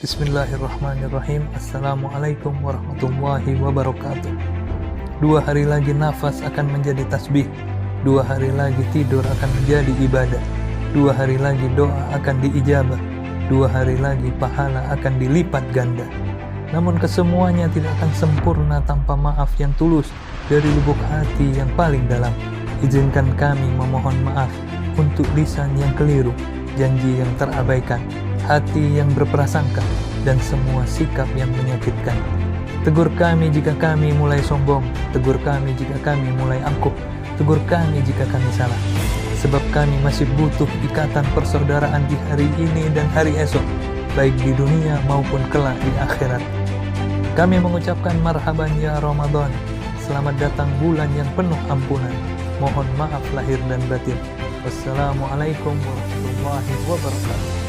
Bismillahirrahmanirrahim. Assalamualaikum warahmatullahi wabarakatuh. 2 hari lagi nafas akan menjadi tasbih. 2 hari lagi tidur akan menjadi ibadah. 2 hari lagi doa akan diijabah. 2 hari lagi pahala akan dilipat ganda. Namun kesemuanya tidak akan sempurna tanpa maaf yang tulus dari lubuk hati yang paling dalam. Izinkan kami memohon maaf untuk lisan yang keliru, janji yang terabaikan, hati yang berprasangka, dan semua sikap yang menyakitkan. Tegur kami jika kami mulai sombong, tegur kami jika kami mulai angkuh, tegur kami jika kami salah. Sebab kami masih butuh ikatan persaudaraan di hari ini dan hari esok, baik di dunia maupun kelak di akhirat. Kami mengucapkan marhaban ya Ramadan, selamat datang bulan yang penuh ampunan. Mohon maaf lahir dan batin. Wassalamualaikum warahmatullahi wabarakatuh.